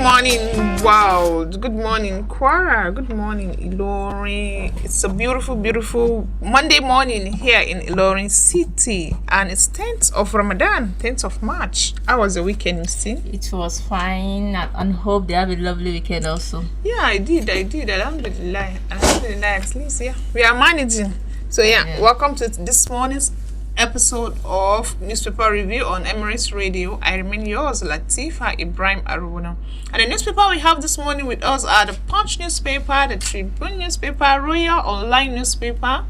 morning, world. Good morning, Kwara. Good morning, Ilorin. It's a beautiful, beautiful Monday morning here in Ilorin City, and it's 10th of Ramadan, 10th of March. How was the weekend, Misty? It was fine, and hope they have a lovely weekend also. Yeah, I did. Alhamdulillah. Alhamdulillah. At least, yeah. We are managing. So, yeah. Welcome to this morning's episode of Newspaper Review on Emirates Radio. I remain yours, Latifah Ibrahim-Arowona. And the newspaper we have this morning with us are the Punch newspaper, the Tribune newspaper, Royal Online newspaper,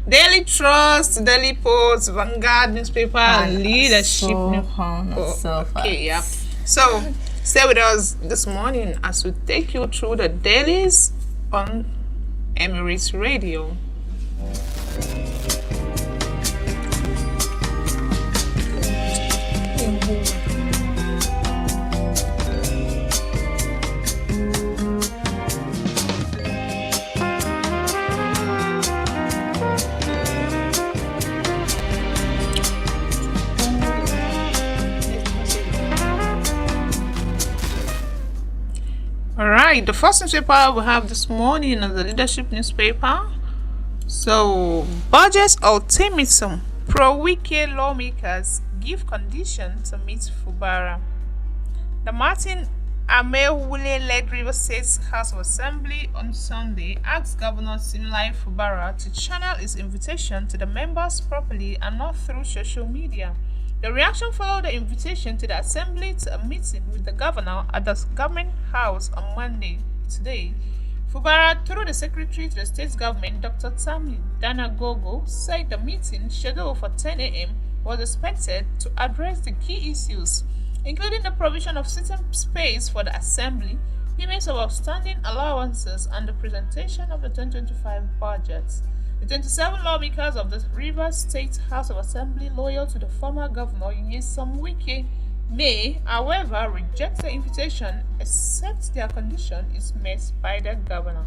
Daily Trust, Daily Post, Vanguard newspaper, and Leadership newspaper. Okay, yeah. So, stay with us this morning as we take you through the dailies on Emirates Radio. Alright, the first newspaper we have this morning is the Leadership newspaper. So, budget ultimatum. Pro-Wike lawmakers give condition to meet Fubara. The Martin Amewule-led Rivers State House of Assembly on Sunday asked Governor Siminalayi Fubara to channel his invitation to the members properly and not through social media. The reaction followed the invitation to the Assembly to a meeting with the governor at the government house on Monday. Today, Fubara, through the secretary to the state government, Dr. Tammy Danagogo, said the meeting, scheduled for 10 a.m., was expected to address the key issues, including the provision of sitting space for the Assembly, payments of outstanding allowances, and the presentation of the 2025 budget. The 27 lawmakers of the Rivers State House of Assembly loyal to the former governor Nyesom Wike may, however, reject the invitation except their condition is met by the governor.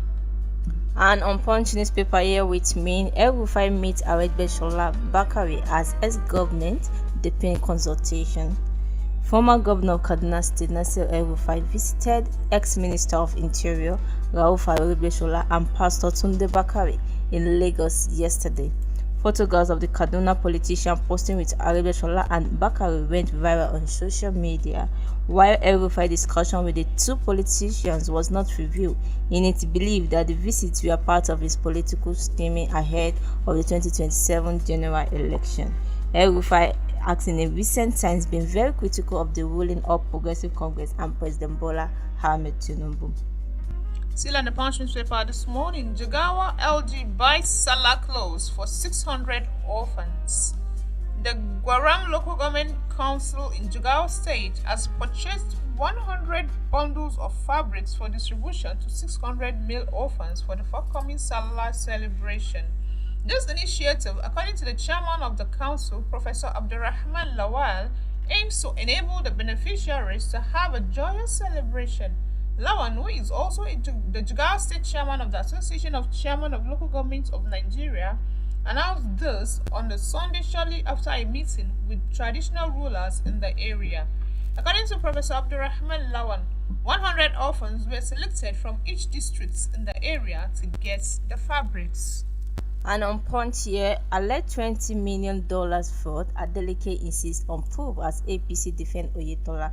And on Punch newspaper here with me, REVEIW meets Aregbesola Bakare as ex-government deepen consultation. Former Governor of Kaduna State Nasir El-Rufai visited ex-Minister of Interior Rauf Aregbesola and Pastor Tunde Bakare in Lagos yesterday. Photographs of the Kaduna politician posting with Aregbesola and Bakare went viral on social media, while El-Rufai discussion with the two politicians was not revealed. It believed that the visits were part of his political scheming ahead of the 2027 general election. El-Rufai has in recent times been very critical of the ruling All Progressive Congress and President Bola Ahmed Tinubu. Still on the Punch newspaper this morning, Jigawa LG buys Salah clothes for 600 orphans. The Gwaram Local Government Council in Jigawa State has purchased 100 bundles of fabrics for distribution to 600 male orphans for the forthcoming Salah celebration. This initiative, according to the chairman of the council, Professor Abdurrahman Lawal, aims to enable the beneficiaries to have a joyous celebration. Lawan, who is also the Jigawa State Chairman of the Association of Chairmen of Local Governments of Nigeria, announced this on the Sunday shortly after a meeting with traditional rulers in the area. According to Professor Abdurrahman Lawan, 100 orphans were selected from each district in the area to get the fabrics. And on Punch here, alleged $20 million fraud, Adeleke insists on proof as APC defend Oyetola.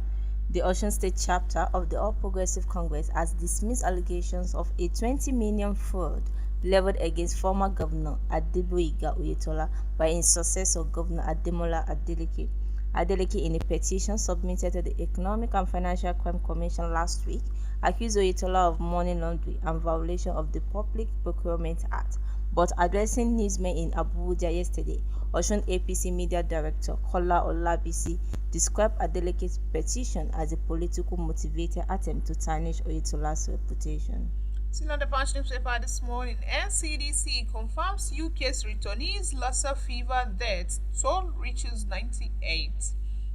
The Osun State chapter of the All Progressive Congress has dismissed allegations of a $20 million fraud leveled against former Governor Adeboyega Oyetola by his successor Governor Ademola Adeleke. Adeleke, in a petition submitted to the Economic and Financial Crime Commission last week, accused Oyetola of money laundering and violation of the Public Procurement Act. But addressing newsmen in Abuja yesterday, Osun APC Media Director Kola Olabisi described Adeleke's petition as a political motivated attempt to tarnish Oyetola's reputation. Still on the Punch newspaper this morning, NCDC confirms UK's returnees' Lassa fever death toll reaches 98.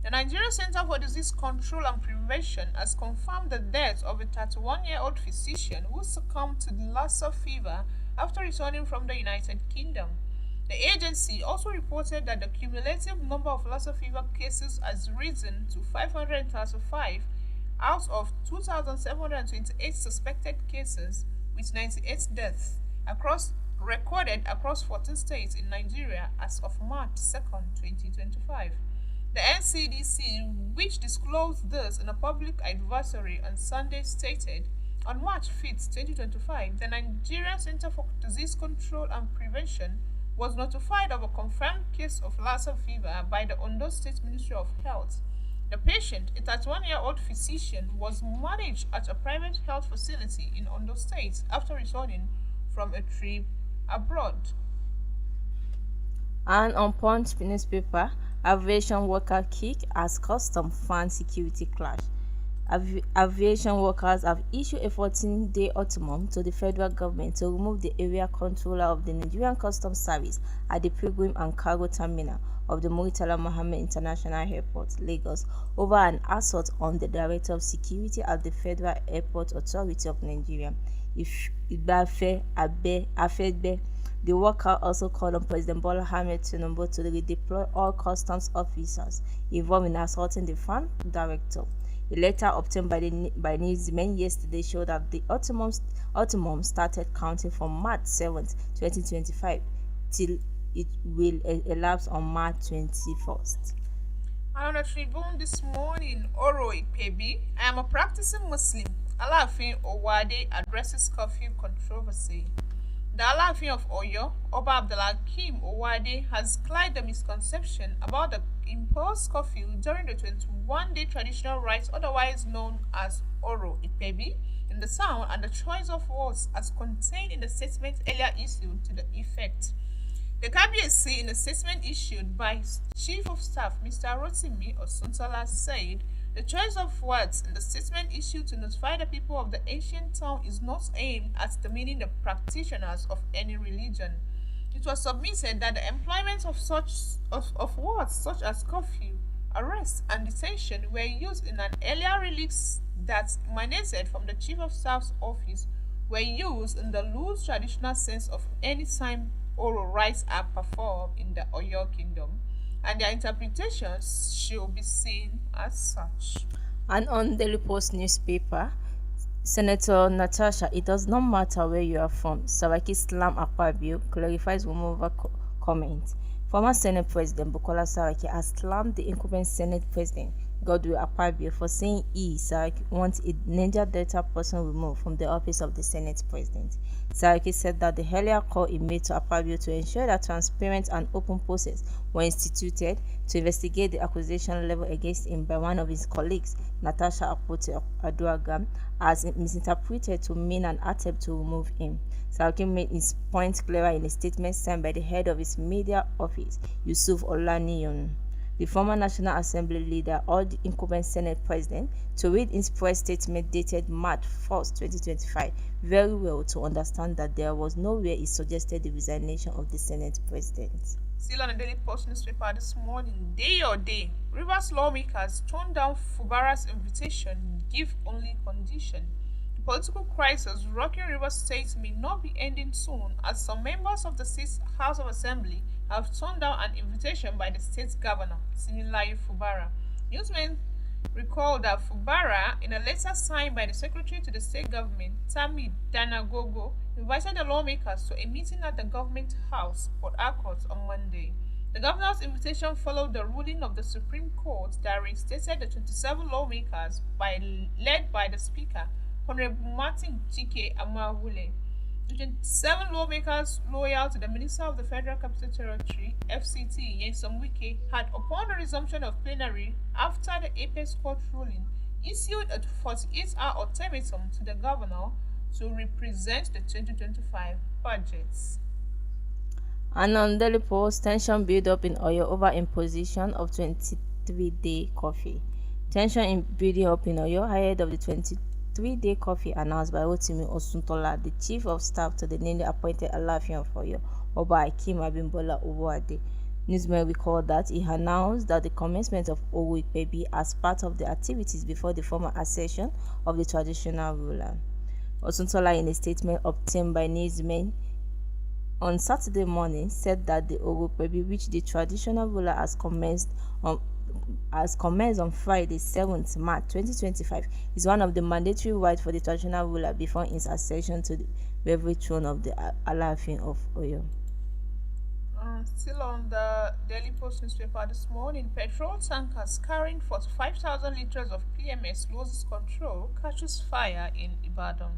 The Nigeria Center for Disease Control and Prevention has confirmed the death of a 31-year-old physician who succumbed to the Lassa fever after returning from the United Kingdom. The agency also reported that the cumulative number of Lassa fever cases has risen to 535 out of 2,728 suspected cases with 98 deaths recorded across 14 states in Nigeria as of March 2nd, 2025. The NCDC, which disclosed this in a public advisory on Sunday, stated on March 5th, 2025, the Nigerian Center for Disease Control and Prevention was notified of a confirmed case of Lassa fever by the Ondo State Ministry of Health. The patient, a 31-year-old physician, was managed at a private health facility in Ondo State after returning from a trip abroad. And on Punch newspaper, aviation worker kick as custom fan security clash. Aviation workers have issued a 14-day ultimatum to the federal government to remove the area controller of the Nigerian Customs Service at the Pilgrim and Cargo Terminal of the Murtala Mohammed International Airport, Lagos, over an assault on the Director of Security at the Federal Airport Authority of Nigeria, Ibrahim-Arowona. The worker also called on President Bola Ahmed Tinubu to redeploy all customs officers involved in assaulting the fan director. A letter obtained by newsmen yesterday showed that the ultimatum started counting from March 7, 2025, till it will elapse on March 21st. On a tribune this morning, Oro Ipebi, I am a practicing Muslim. Alaafin Owade addresses curfew controversy. The Alaafin of Oyo, Oba Abdulhakeem Owade, has cleared the misconception about the imposed curfew during the 21-day traditional rites, otherwise known as Oro Ipebi, in the sound and the choice of words as contained in the statement earlier issued to the effect. The Kabiyesi, in a statement issued by his Chief of Staff, Mr. Rotimi Osuntola, said the choice of words in the statement issued to notify the people of the ancient town is not aimed at demeaning the practitioners of any religion. It was submitted that the employment of words such as curfew, arrest, and detention were used in an earlier release that emanated from the Chief of Staff's office were used in the loose traditional sense of any time oral rites are performed in the Oyo Kingdom, and their interpretations should be seen as such. And on Daily Post newspaper, Senator Natasha, it does not matter where you are from, Saraki slam Akpabio clarifies removal comment. Former Senate President Bukola Saraki has slammed the incumbent Senate President Godwin Akpabio for saying Saraki wants a Niger Delta person removed from the office of the Senate President. Saraki said that the earlier call he made to Akpabio to ensure that transparent and open process were instituted to investigate the accusation leveled against him by one of his colleagues, Natasha Akpoti-Addo, as misinterpreted to mean an attempt to remove him. Saraki made his point clearer in a statement signed by the head of his media office, Yusuf Olaniyan. The former National Assembly leader urged the incumbent Senate President to read his press statement dated March 1, 2025 very well to understand that there was nowhere he suggested the resignation of the Senate President. Still on the Daily Post newspaper this morning, day or day, Rivers lawmakers turned down Fubara's invitation, give only condition. The political crisis rocking Rivers State may not be ending soon, as some members of the state's House of Assembly have turned down an invitation by the state governor, Similayo Fubara. Newsmen recall that Fubara, in a letter signed by the secretary to the state government, Tami Danagogo, invited the lawmakers to a meeting at the government house, Port Harcourt, on Monday. The governor's invitation followed the ruling of the Supreme Court that reinstated the 27 lawmakers led by the Speaker, Honorable Martin Chike Amawule. The 27 lawmakers loyal to the Minister of the Federal Capital Territory, FCT, Nyesom Wike, had, upon the resumption of plenary after the Apex Court ruling, issued a 48-hour ultimatum to the governor to represent the 2025 budgets. And on Daily Post, tension build up in Oyo over imposition of 23-day curfew. Tension in building up in Oyo ahead of the 23-day curfew announced by Rotimi Osuntola, the Chief of Staff to the newly appointed Alaafin of Oyo, Oba Hakeem Abimbola Owoade. Newsmen recall that he announced that the commencement of Oro Ipebi as part of the activities before the formal accession of the traditional ruler. Osuntola, in a statement obtained by newsmen on Saturday morning, said that the Oro Ipebi, which the traditional ruler has commenced on commenced on Friday, 7th March 2025, is one of the mandatory rights for the traditional ruler before his accession to the revered throne of the Alaafin of Oyo. Still on the Daily Post newspaper this morning, petrol tankers carrying 45,000 liters of PMS loses control, catches fire in Ibadan.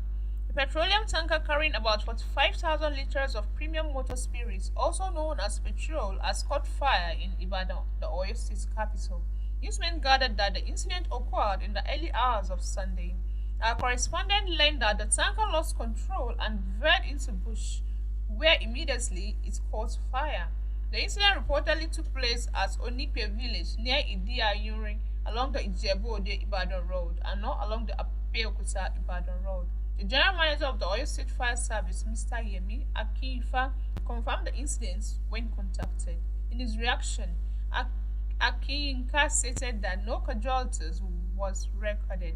A petroleum tanker carrying about 45,000 liters of premium motor spirits, also known as petrol, has caught fire in Ibadan, the Oyo State capital. Newsmen gathered that the incident occurred in the early hours of Sunday. Our correspondent learned that the tanker lost control and veered into bush, where immediately it caught fire. The incident reportedly took place at Onipe village near Idi-Ayunrin along the Ijebu-Ode-Ibadan road and not along the Abeokuta-Ibadan road. The general manager of the Oyo State Fire Service, Mr. Yemi Akinfa, confirmed the incident when contacted. In his reaction, Akinfa stated that no casualties was recorded.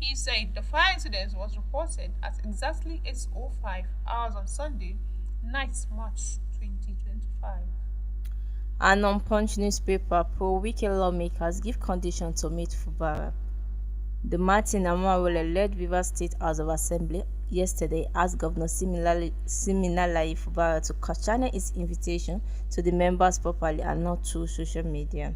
He said the fire incident was reported at exactly 8:05 hours on Sunday, 9th March 2025. An on-punch newspaper, pro-Wike lawmakers give condition to meet Fubara. The Ibrahim-Arowona-led Rivers State House of Assembly yesterday asked Governor Siminalayi Fubara to channel its invitation to the members properly and not through social media.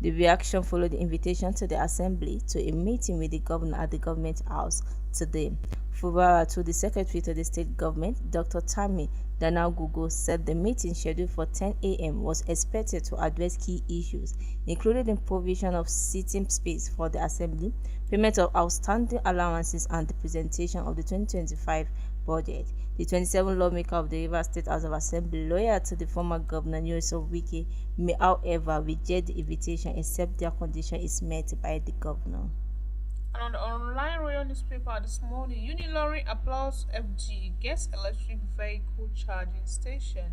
The reaction followed the invitation to the Assembly to a meeting with the governor at the Government House today. Fubara told the Secretary to the State Government, Dr. Tammy Danagugo, said the meeting scheduled for 10 a.m. was expected to address key issues, including the provision of seating space for the Assembly, payment of outstanding allowances, and the presentation of the 2025 budget. The 27 lawmaker of the Rivers State House of Assembly, loyal to the former governor Nyesom Wike, may however reject the invitation except their condition is met by the governor. And on the online royal newspaper this morning, Unilorin applauds FG gets electric vehicle charging station.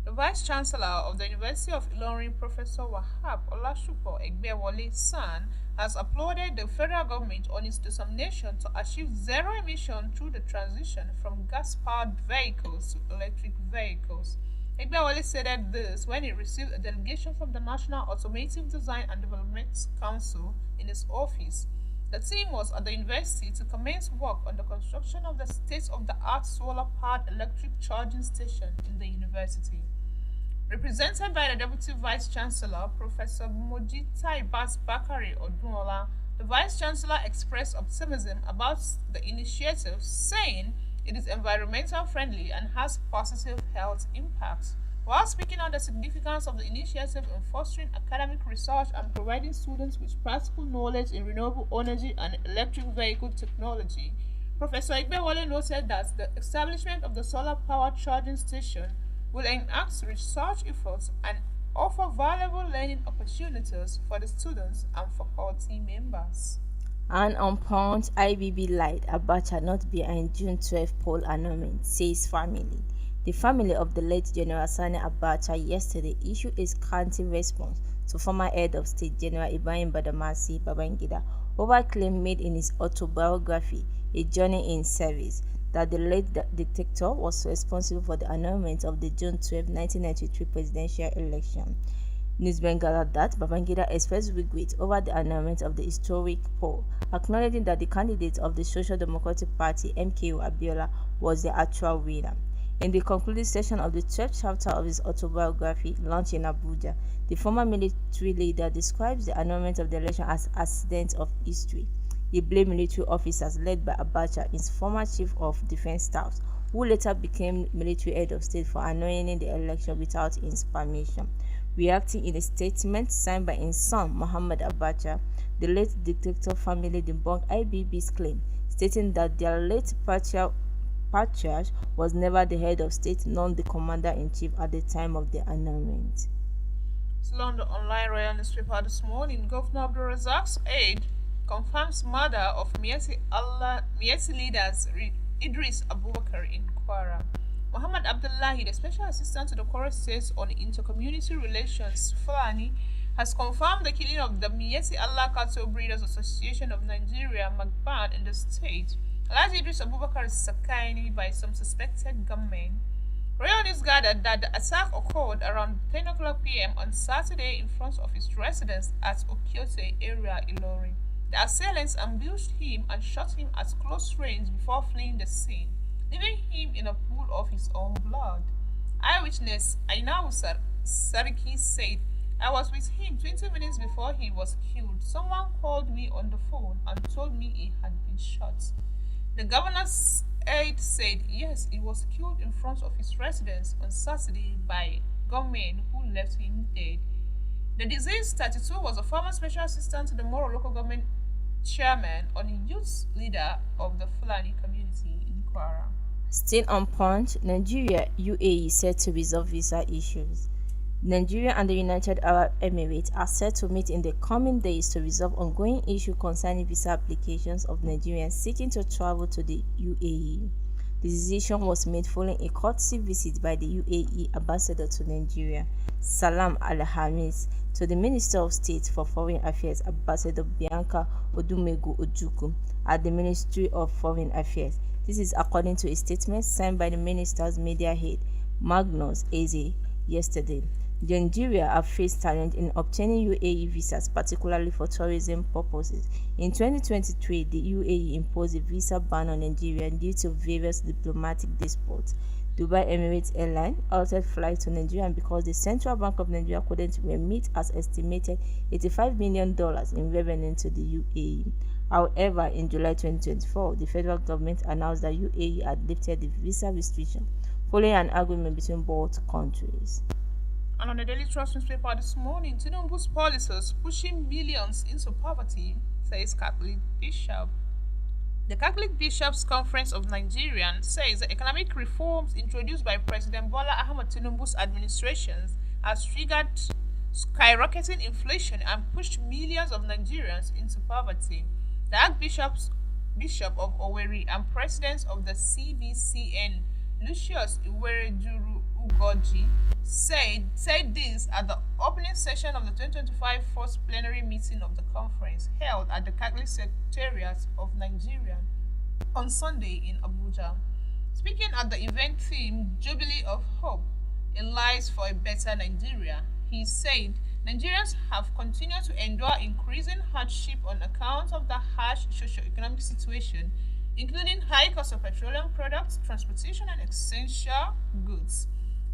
The Vice Chancellor of the University of Ilorin, Professor Wahab Olasupo Egbewole San, has applauded the federal government on its determination to achieve zero emission through the transition from gas-powered vehicles to electric vehicles. Egbewole said this when he received a delegation from the National Automotive Design and Development Council in his office. The team was at the university to commence work on the construction of the state-of-the-art solar-powered electric charging station in the university. Represented by the Deputy Vice-Chancellor, Professor Mojita Ibas Bakari Odunola, the Vice-Chancellor expressed optimism about the initiative, saying it is environmental friendly and has positive health impacts. While speaking on the significance of the initiative in fostering academic research and providing students with practical knowledge in renewable energy and electric vehicle technology, Professor Igbewole noted that the establishment of the solar-powered charging station will enhance research efforts and offer valuable learning opportunities for the students and faculty members. An on-punch IBB light Abacha not behind June 12 poll annulment, says family. The family of the late General Sani Abacha yesterday issued a scanty response to former head of state General Ibrahim Badamasi Babangida over claim made in his autobiography, A Journey in Service, that the late dictator was responsible for the annulment of the June 12, 1993 presidential election. Newsmen gathered that Babangida expressed regret over the annulment of the historic poll, acknowledging that the candidate of the Social Democratic Party, MKO Abiola, was the actual winner. In the concluding session of the 12th chapter of his autobiography, launched in Abuja, the former military leader describes the annulment of the election as accident of history. He blamed military officers led by Abacha, his former chief of defense staff, who later became military head of state, for annulling the election without his permission. Reacting in a statement signed by his son, Muhammad Abacha, the late dictator family debunked IBB's claim, stating that their late patriarch was never the head of state nor the commander-in-chief at the time of the annulment. Still on the online royal newspaper this morning, Governor Abdul Razak's aide confirms murder of Miyetti leaders Idris Abubakar in Kwara. Muhammad Abdullahi, the Special Assistant to the Kwara State on Intercommunity Relations, Fulani, has confirmed the killing of the Miyetti Allah Cattle Breeders Association of Nigeria, MAGBAN, in the state. Alhaji Idris Abubakar is Sakaini by some suspected gunmen. Royal News gathered that the attack occurred around 10 o'clock p.m. on Saturday in front of his residence at Okiote area, Ilorin. The assailants ambushed him and shot him at close range before fleeing the scene, leaving him in a pool of his own blood. Eyewitness Ainawu Sariki said, "I was with him 20 minutes before he was killed. Someone called me on the phone and told me he had been shot." The governor's aide said, yes, he was killed in front of his residence on Saturday by gunmen who left him dead. The deceased 32 was a former special assistant to the Moro local government chairman and a youth leader of the Fulani community in Kwara. Still on Punch, Nigeria, UAE set to resolve visa issues. Nigeria and the United Arab Emirates are set to meet in the coming days to resolve ongoing issues concerning visa applications of Nigerians seeking to travel to the UAE. The decision was made following a courtesy visit by the UAE ambassador to Nigeria, Salam Al-Hamis, to the Minister of State for Foreign Affairs, Ambassador Bianca Odumegu Ojukwu, at the Ministry of Foreign Affairs. This is according to a statement signed by the minister's media head, Magnus Eze, yesterday. Nigeria have faced challenge in obtaining UAE visas, particularly for tourism purposes. In 2023, the UAE imposed a visa ban on Nigeria due to various diplomatic disputes. Dubai Emirates Airline altered flights to Nigeria because the Central Bank of Nigeria couldn't remit as estimated $85 million in revenue to the UAE. However, in July 2024, the federal government announced that UAE had lifted the visa restriction following an agreement between both countries. And on the Daily Trust newspaper this morning, Tinubu's policies pushing millions into poverty, says Catholic Bishop. The Catholic Bishops' Conference of Nigeria says the economic reforms introduced by President Bola Ahmed Tinubu's administration has triggered skyrocketing inflation and pushed millions of Nigerians into poverty. The Bishop of Owerri and President of the CBCN, Lucius Iwereduru Ugoji, said this at the opening session of the 2025 first plenary meeting of the conference held at the Catholic Secretariat of Nigeria on Sunday in Abuja. Speaking at the event themed Jubilee of Hope, a Lies for a Better Nigeria, he said Nigerians have continued to endure increasing hardship on account of the harsh socio-economic situation, including high cost of petroleum products, transportation, and essential goods.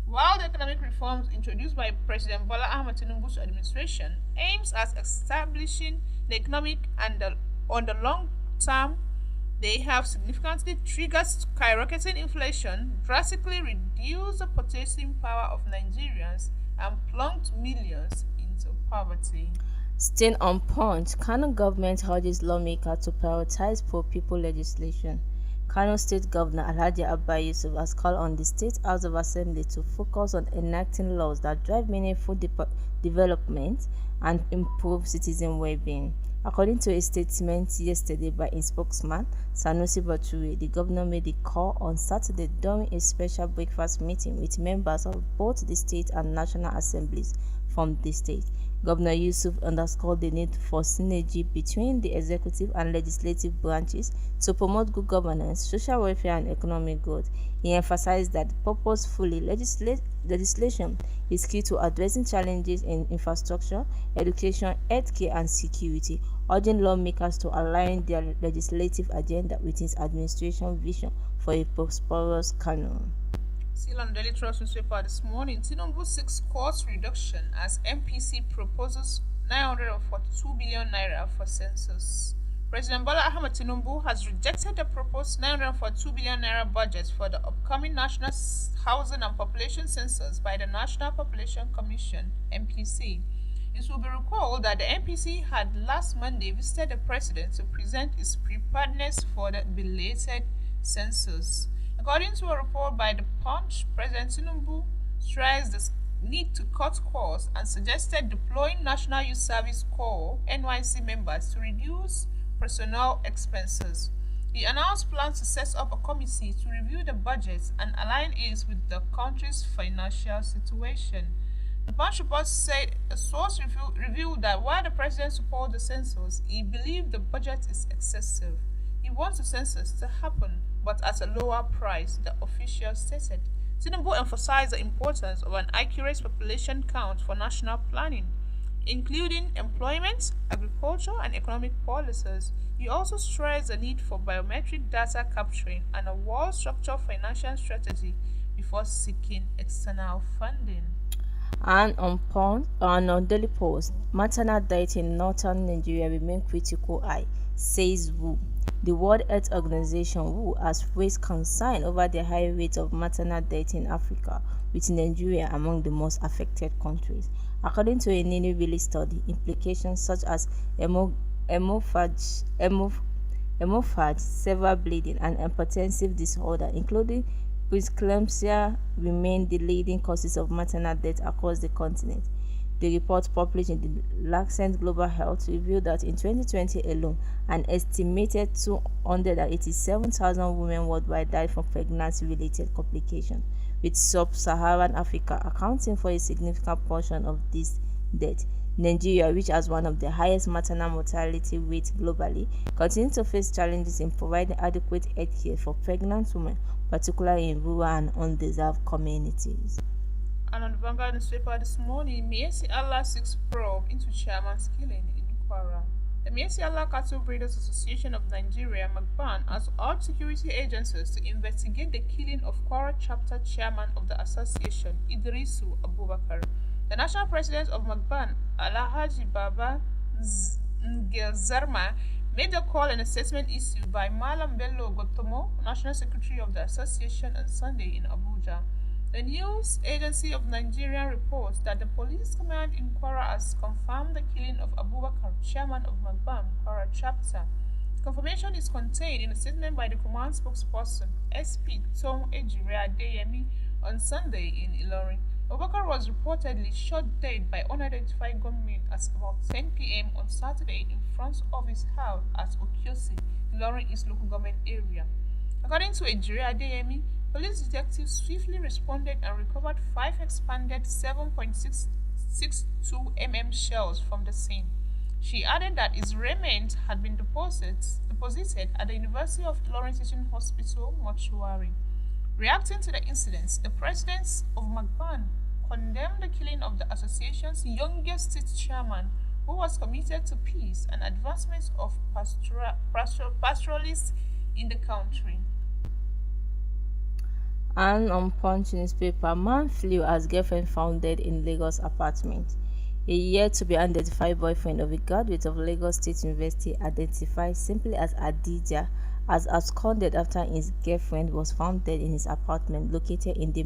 While the economic reforms introduced by President Bola Ahmed Tinubu's administration aims at establishing the economic and on the long term, they have significantly triggered skyrocketing inflation, drastically reduced the purchasing power of Nigerians, and plunged millions into poverty. Still on Punch, Kano government urges lawmakers to prioritize pro-people legislation. Kano State Governor Alhaji Abba Yusuf has called on the State House of Assembly to focus on enacting laws that drive meaningful development and improve citizen well-being. According to a statement yesterday by his spokesman, Sanusi Bature, the governor made the call on Saturday during a special breakfast meeting with members of both the state and national assemblies from the state. Governor Yusuf underscored the need for synergy between the executive and legislative branches to promote good governance, social welfare, and economic growth. He emphasized that purposefully legislation is key to addressing challenges in infrastructure, education, healthcare, and security, urging lawmakers to align their legislative agenda with his administration vision for a prosperous Kano. Still on Daily Trust newspaper this morning, Tinubu seeks cost reduction as MPC proposes 942 billion naira for census. President Bola Ahmed Tinubu has rejected the proposed 942 billion naira budget for the upcoming National Housing and Population Census by the National Population Commission (MPC). It will be recalled that the MPC had last Monday visited the president to present its preparedness for the belated census. According to a report by The Punch, President Tinubu stressed the need to cut costs and suggested deploying National Youth Service Corps (NYC) members to reduce personnel expenses. He announced plans to set up a committee to review the budget and align it with the country's financial situation. The Punch report said a source revealed that while the president supports the census, he believed the budget is excessive. He wants the census to happen, but at a lower price, the official stated. Tinubu emphasized the importance of an accurate population count for national planning, including employment, agriculture, and economic policies. He also stressed the need for biometric data capturing and a well-structured financial strategy before seeking external funding. And on Daily Post, maternal death in northern Nigeria remain critical high, says WHO. The World Health Organization WHO has raised concern over the high rate of maternal death in Africa, with Nigeria among the most affected countries. According to a newly released study, implications such as hemorrhage, severe bleeding, and hypertensive disorder, including preeclampsia, remain the leading causes of maternal death across the continent. The report published in the Lancet Global Health revealed that in 2020 alone, an estimated 287,000 women worldwide died from pregnancy-related complications, with sub-Saharan Africa accounting for a significant portion of this death. Nigeria, which has one of the highest maternal mortality rates globally, continues to face challenges in providing adequate health care for pregnant women, particularly in rural and undeserved communities. And on the Vanguard newspaper this morning, Miesi Allah seeks probe into chairman's killing in Kwara. The Miesi Allah Cattle Breeders Association of Nigeria, MAGBAN, has urged security agencies to investigate the killing of Kwara chapter chairman of the association, Idrisu Abubakar. The national president of MAGBAN, Alhaji Baba Ngezarma, made the call in a statement issued by Malam Bello Gotomo, national secretary of the association, on Sunday in Abuja. The news agency of Nigeria reports that the police command in Kwara has confirmed the killing of Abubakar, chairman of Magban Kwara chapter. Confirmation is contained in a statement by the command spokesperson, SP Tom Ejire Adeyemi, on Sunday in Ilorin. Abubakar was reportedly shot dead by unidentified gunmen at about 10 p.m. on Saturday in front of his house at Okiosi, Ilorin East local government area. According to Ejire Adeyemi, police detectives swiftly responded and recovered 5 expanded 7.662 mm shells from the scene. She added that his remains had been deposited at the University of Lawrence Teaching Hospital mortuary. Reacting to the incidents, the president of Magban condemned the killing of the association's youngest state chairman, who was committed to peace and advancement of pastoralists in the country. And on Punch newspaper, man flew as girlfriend found dead in Lagos apartment. A yet to be identified boyfriend of a graduate of Lagos State University, identified simply as Adija, has absconded after his girlfriend was found dead in his apartment located in the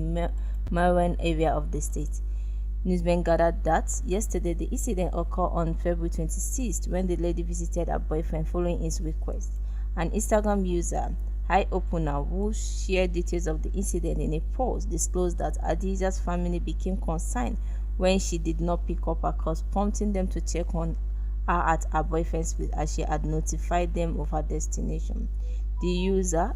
Maran area of the state. Newsmen gathered that yesterday the incident occurred on February 26th when the lady visited her boyfriend following his request. An Instagram user, High Opener, who shared details of the incident in a post, disclosed that Adija's family became concerned when she did not pick up her calls, prompting them to check on her at her boyfriend's place as she had notified them of her destination. The user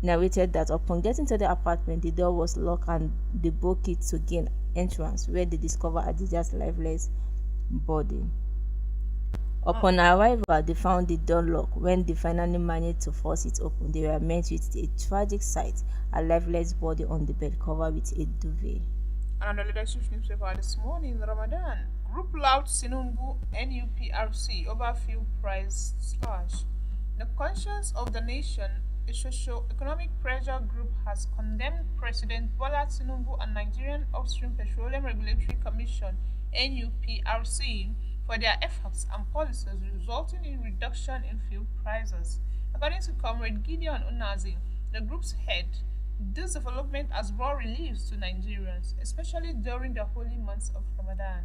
narrated that upon getting to the apartment, the door was locked and they broke it to gain entrance, where they discovered Adija's lifeless body. Upon arrival, they found the door locked. When they finally managed to force it open, they were met with a tragic sight: a lifeless body on the bed covered with a duvet. And on the leadership newspaper this morning, Ramadan, group loud Sinumbu NUPRC over fuel price slash. The conscience of the nation, a socio-economic pressure group, has condemned President Bola Tinubu and Nigerian Upstream Petroleum Regulatory Commission NUPRC for their efforts and policies resulting in reduction in fuel prices. According to Comrade Gideon Unazi, the group's head, this development has brought relief to Nigerians, especially during the holy months of Ramadan.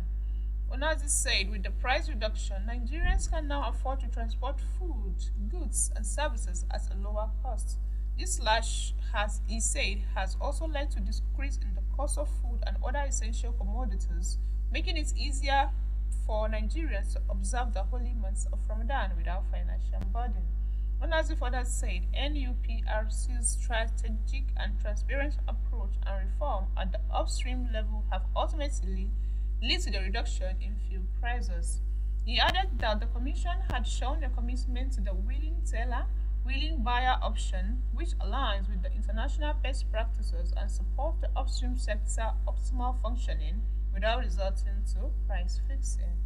Unazi said with the price reduction, Nigerians can now afford to transport food, goods, and services at a lower cost. This slash, he said, has also led to decrease in the cost of food and other essential commodities, making it easier for Nigerians to observe the holy months of Ramadan without financial burden. Unazi further said NUPRC's strategic and transparent approach and reform at the upstream level have ultimately led to the reduction in fuel prices. He added that the Commission had shown a commitment to the willing teller willing buyer option, which aligns with the international best practices and supports the upstream sector optimal functioning without resorting to price fixing.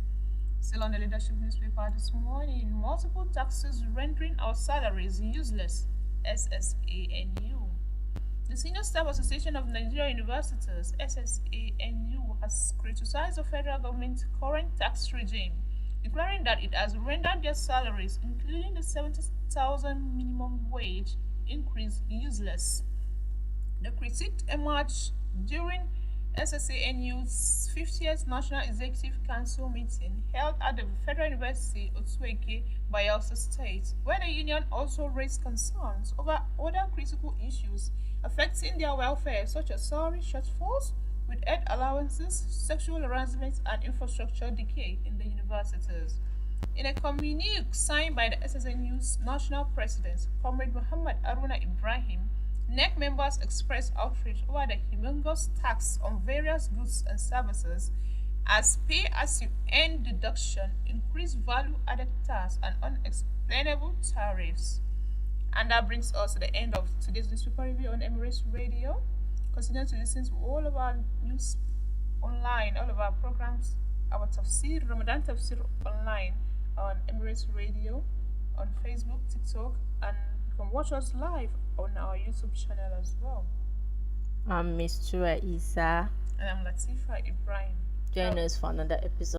Still on the leadership newspaper this morning, multiple taxes rendering our salaries useless. SSANU. The Senior Staff Association of Nigeria Universities, SSANU, has criticized the federal government's current tax regime, declaring that it has rendered their salaries, including the 70,000 minimum wage increase, useless. The critique emerged during SSANU's 50th National Executive Council meeting held at the Federal University Otueke, Bayelsa State, where the union also raised concerns over other critical issues affecting their welfare, such as salary shortfalls, with aid allowances, sexual harassment, and infrastructure decay in the universities. In a communique signed by the SSNU's national president, Comrade Ibrahim-Arowona Ibrahim, NEC members expressed outrage over the humongous tax on various goods and services as pay-as-you-earn deduction, increased value-added tax, and unexplainable tariffs. And that brings us to the end of today's newspaper review on Emirates Radio. Continue to listen to all of our news online, all of our programs, our Tafsir, Ramadan Tafsir online on Emirates Radio, on Facebook, TikTok, and you can watch us live on our YouTube channel as well. I'm Misturah Issa. And I'm Latifah Ibrahim. Join us for another episode.